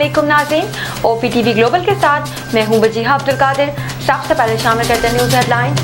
अस्सलामुअलैकुम नाज़रीन, OPTV global के साथ मैं हूं वजीहा अब्दुल कादिर। सबसे पहले शामिल करते हैं न्यूज़ हेडलाइन।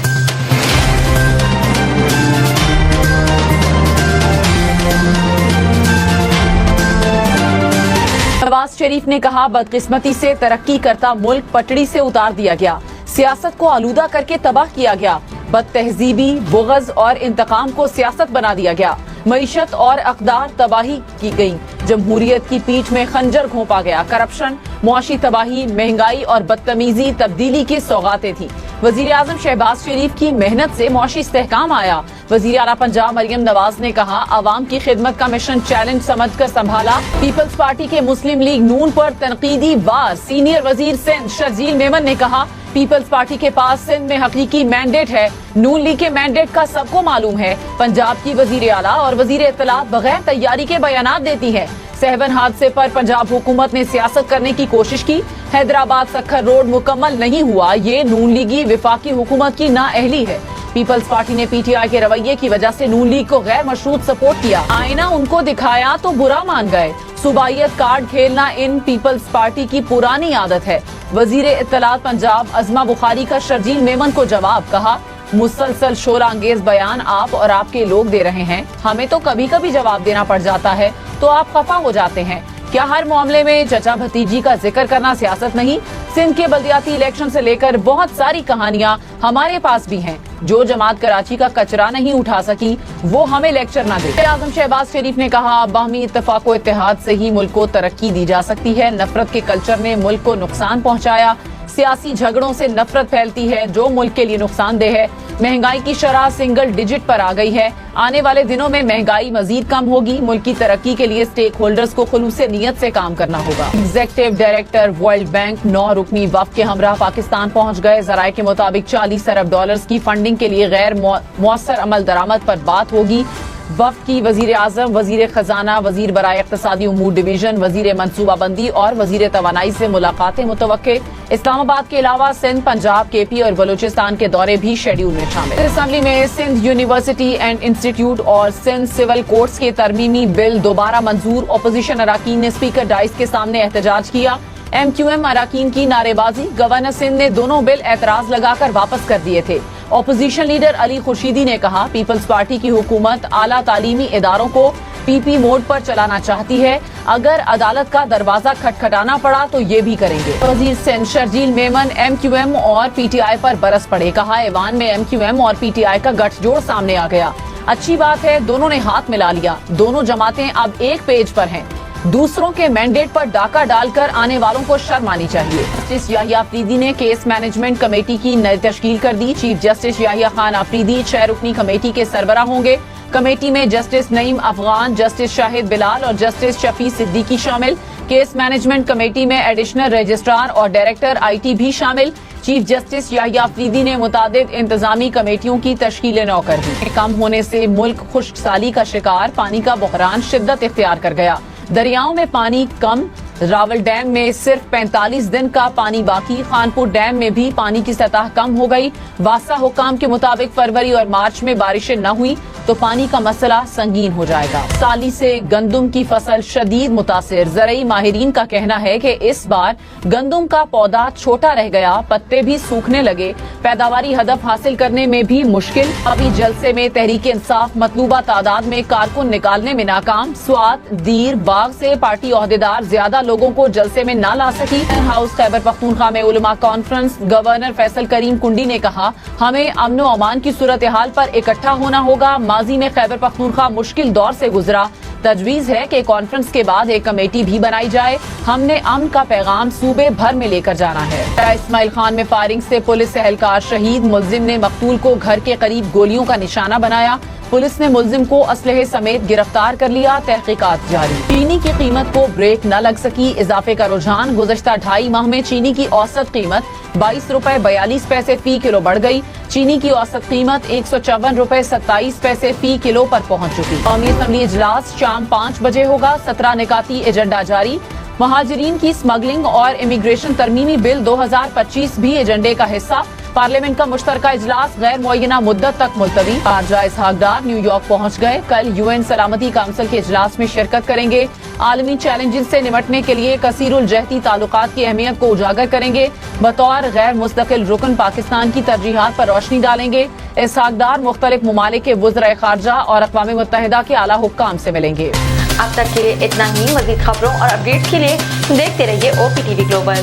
नवाज शरीफ ने कहा, बदकिस्मती से तरक्की करता मुल्क पटड़ी से उतार दिया गया, सियासत को आलूदा करके तबाह किया गया, बदतहजीबी, बुग़ज़ और इंतकाम को सियासत बना दिया गया, मईशत और अक़दार तबाही की गई, जमहूरियत की पीठ में खंजर घोंपा गया, करप्शन, मुआशी तबाही, महंगाई और बदतमीजी तब्दीली की सौगातें थी। वज़ीर आज़म शहबाज शरीफ की मेहनत से मुआशी इस्तेहकाम आया। वज़ीर आला पंजाब मरियम नवाज ने कहा, आवाम की खिदमत का मिशन चैलेंज समझकर संभाला। पीपल्स पार्टी के मुस्लिम लीग नून पर तनकीदी वार। सीनियर वजीर सिंध शर्जील मेमन ने कहा, पीपल्स पार्टी के पास सिंध में हकीकी मैंडेट है, नून लीग के मैंडेट का सबको मालूम है। पंजाब की वजीर आला और वजीर इत्तलात बगैर तैयारी के बयानात देती है। सहवन हादसे पर पंजाब हुकूमत ने सियासत करने की कोशिश की। हैदराबाद सक्खर रोड मुकम्मल नहीं हुआ, ये नून लीगी विफाकी हुकूमत की नाअहली है। पीपल्स पार्टी ने PTI के रवैये की वजह से नून लीग को गैर मशरूत सपोर्ट किया। आईना उनको दिखाया तो बुरा मान गए। सूबाइयत कार्ड खेलना इन पीपल्स पार्टी की पुरानी आदत है। वजीर इत्तलात पंजाब अज़मा बुखारी का शर्जील मेमन को जवाब, कहा, मुसलसल शोर अंगेज बयान आप और आपके लोग दे रहे हैं, हमें तो कभी कभी जवाब देना पड़ जाता है तो आप खफा हो जाते हैं। क्या हर मामले में चचा भतीजी का जिक्र करना सियासत नहीं? सिंध के बल्दियाती इलेक्शन से लेकर बहुत सारी कहानियां हमारे पास भी हैं। जो जमात कराची का कचरा नहीं उठा सकी वो हमें लेक्चर ना दे। आज़म शहबाज शरीफ ने कहा, बाहमी इत्तेफाक व इत्तेहाद से ही मुल्क को तरक्की दी जा सकती है। नफरत के कल्चर ने मुल्क को नुकसान पहुँचाया। सियासी झगड़ों से नफरत फैलती है जो मुल्क के लिए नुकसानदेह है। महंगाई की शरह सिंगल डिजिट पर आ गई है। आने वाले दिनों में महंगाई मजीद कम होगी। मुल्क की तरक्की के लिए स्टेक होल्डर्स को खुलूस नियत से काम करना होगा। एग्जीक्यूटिव डायरेक्टर वर्ल्ड बैंक 9 रुकनी वफ़द के हमरा पाकिस्तान पहुंच गए। ज़राए के मुताबिक $40 अरब की फंडिंग के लिए गैर मौसर अमल दरामद पर बात होगी। वफ़द की वज़ीर आज़म, वज़ीर ख़जाना, वज़ीर बराए इक़्तिसादी उमूर डिवीज़न, वज़ीर मनसूबाबंदी और वज़ीर तवानाई से मुलाकातें मुतवक्के। इस्लामाबाद के अलावा सिंध, पंजाब, KP और बलूचिस्तान के दौरे भी शेड्यूल में शामिल। असेंबली में सिंध यूनिवर्सिटी एंड इंस्टीट्यूट और सिंध सिविल कोर्ट्स के तरमीमी बिल दोबारा मंजूर। अपोजिशन अराकीन ने स्पीकर डाइस के सामने एहतजाज किया। MQM अराकीन की नारेबाजी। गवर्नर सिंध ने दोनों बिल एतराज लगाकर वापस कर दिए थे। अपोजिशन लीडर अली खुर्शीदी ने कहा, पीपल्स पार्टी की हुकूमत आला तालीमी इदारों को PP मोड पर चलाना चाहती है। अगर अदालत का दरवाजा खटखटाना पड़ा तो ये भी करेंगे। वजीर सिंध शर्जील मेमन MQM और PTI पर बरस पड़े। कहा, ऐवान में MQM और PTI का गठजोड़ सामने आ गया। अच्छी बात है, दोनों ने हाथ मिला लिया। दोनों जमातें अब एक पेज पर हैं। दूसरों के मैंडेट पर डाका डालकर आने वालों को शर्म आनी चाहिए। जस्टिस याहिया अफरीदी ने केस मैनेजमेंट कमेटी की नई तश्कील कर दी। चीफ जस्टिस याहिया खान अफरीदी 6 रुकनी कमेटी के सरबराह होंगे। कमेटी में जस्टिस नईम अफगान, जस्टिस शाहिद बिलाल और जस्टिस शफी सिद्दीकी शामिल। केस मैनेजमेंट कमेटी में एडिशनल रजिस्ट्रार और डायरेक्टर IT भी शामिल। चीफ जस्टिस याहिया अफरीदी ने मुतादिद इंतजामी कमेटियों की तश्कील नौ कर दी। कम होने से मुल्क खुश्क साली का शिकार, पानी का बहरान शिद्दत इख्तियार कर गया। दरियाओं में पानी कम। रावल डैम में सिर्फ 45 दिन का पानी बाकी। खानपुर डैम में भी पानी की सतह कम हो गई। वासा हुकाम के मुताबिक फरवरी और मार्च में बारिशें न हुई तो पानी का मसला संगीन हो जाएगा। साली से गंदुम की फसल शदीद मुतासिर। ज़रई माहिरीन का कहना है कि इस बार गंदुम का पौधा छोटा रह गया, पत्ते भी सूखने लगे, पैदावारी हदफ हासिल करने में भी मुश्किल। अभी जलसे में तहरीक इंसाफ मतलूबा तादाद में कारकुन निकालने में नाकाम। स्वात, दीर, बाग से पार्टी ओहदेदार ज्यादा लोगों को जलसे में न ला सकी। हाउस खैबर पख्तूनख्वा में उलमा कॉन्फ्रेंस। गवर्नर फैसल करीम कुंडी ने कहा, हमें अमन व अमान की सूरत हाल पर इकट्ठा होना होगा। माजी में खैबर पख्तूनख्वा मुश्किल दौर से गुजरा। तजवीज है कि कॉन्फ्रेंस के बाद एक कमेटी भी बनाई जाए। हमने अमन का पैगाम सूबे भर में लेकर जाना है। इस्माइल खान में फायरिंग से पुलिस एहलकार शहीद। मुल्जिम ने मकतूल को घर के करीब गोलियों का निशाना बनाया। पुलिस ने मुल्जिम को असलहे समेत गिरफ्तार कर लिया। तहकीकात जारी। चीनी की कीमत को ब्रेक न लग सकी। इजाफे का रुझान। गुज़श्ता 2.5 माह में चीनी की औसत कीमत 22 रुपए 42 पैसे फी किलो बढ़ गई। चीनी की औसत कीमत 154 रुपए 27 पैसे फी किलो पर पहुंच चुकी। कौमी असम्बली इजलास शाम 5 बजे होगा। 17 निकाती एजेंडा जारी। महाजरीन की स्मगलिंग और इमिग्रेशन तरमीमी बिल 2025 भी एजेंडे का हिस्सा। पार्लियामेंट का मुश्तरका इजलास गैर मुअय्यना मुद्दत तक मुलतवी। खारजा इसहाक डार न्यूयॉर्क पहुंच गए। कल यूएन सलामती काउंसिल के इजलास में शिरकत करेंगे। आलमी चैलेंजेस से निपटने के लिए कसीरुल जहती ताल्लुकात की अहमियत को उजागर करेंगे। बतौर गैर मुस्तकिल रुकन पाकिस्तान की तरजीहात पर रोशनी डालेंगे। इसहाक डार मुख्तलिफ ममालिक के वज़राए खारजा और अक़वाम मुत्तहिदा के आला हुक्काम से मिलेंगे। अब तक के लिए इतना ही। मज़ीद खबरों और अपडेट्स के लिए देखते रहिए OPTV ग्लोबल।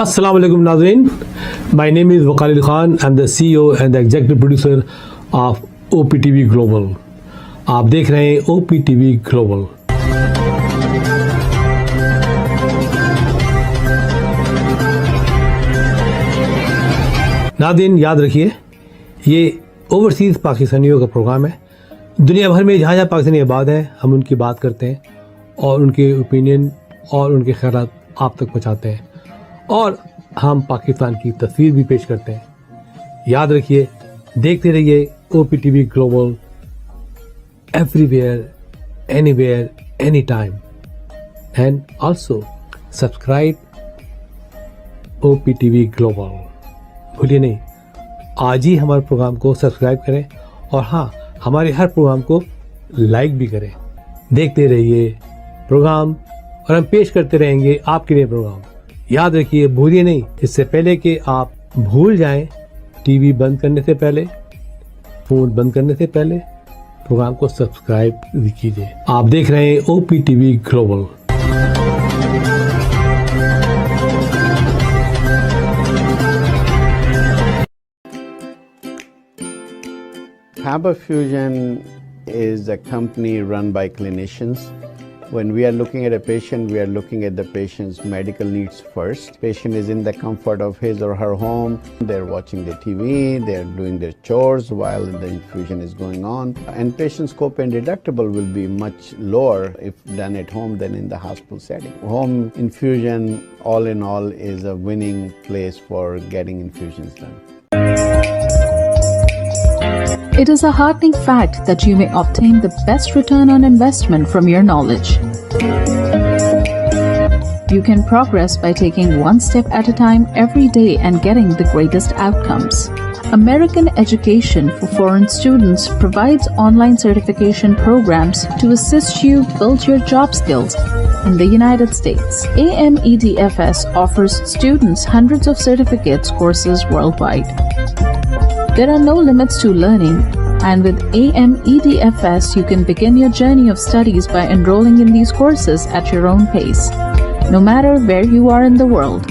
अस्सलाम वालेकुम नाज़रीन, my name is Waqar Khan. I am the CEO and the executive producer of OPTV global. आप देख रहे हैं OPTV ग्लोबल। नाज़रीन याद रखिए, ये ओवरसीज़ पाकिस्तानियों का प्रोग्राम है। दुनिया भर में जहाँ जहाँ पाकिस्तानी आबाद हैं, हम उनकी बात करते हैं और उनके ओपिनियन और उनके ख़यालात आप तक पहुँचाते हैं और हम पाकिस्तान की तस्वीर भी पेश करते हैं। याद रखिए, देखते रहिए OPTV global, everywhere, anywhere, any time, and also subscribe OPTV global. भूलिए नहीं, आज ही हमारे प्रोग्राम को सब्सक्राइब करें और हाँ, हमारे हर प्रोग्राम को लाइक भी करें। देखते रहिए प्रोग्राम और हम पेश करते रहेंगे आपके लिए प्रोग्राम। याद रखिए, भूलिए नहीं, इससे पहले कि आप भूल जाएं, टीवी बंद करने से पहले, फोन बंद करने से पहले प्रोग्राम को सब्सक्राइब भी कीजिए। आप देख रहे हैं OPTV global. Faber Fusion is a company run by clinicians. When we are looking at a patient, we are looking at the patient's medical needs first. Patient is in the comfort of his or her home. They're watching the TV, they're doing their chores while the infusion is going on. And patient's copay and deductible will be much lower if done at home than in the hospital setting. Home infusion, all in all, is a winning place for getting infusions done. It is a heartening fact that you may obtain the best return on investment from your knowledge. You can progress by taking one step at a time every day and getting the greatest outcomes. American Education for Foreign Students provides online certification programs to assist you build your job skills in the United States. AMEDFS offers students hundreds of certificates courses worldwide. There are no limits to learning, and with AMEDFS, you can begin your journey of studies by enrolling in these courses at your own pace, no matter where you are in the world.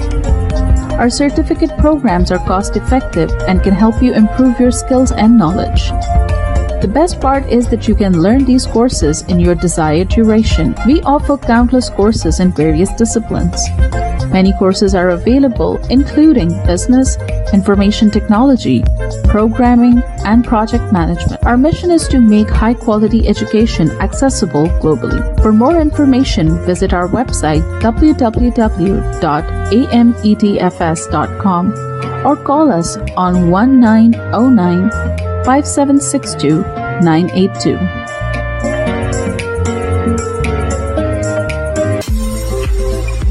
Our certificate programs are cost-effective and can help you improve your skills and knowledge. The best part is that you can learn these courses in your desired duration. We offer countless courses in various disciplines. Many courses are available, including business, information technology, programming, and project management. Our mission is to make high-quality education accessible globally. For more information, visit our website www.amedfs.com or call us on 1909-5762-982.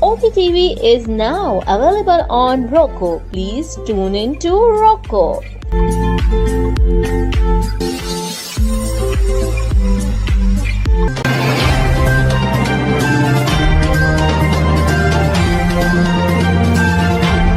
OPTV is now available on Roku. Please tune in to Roku.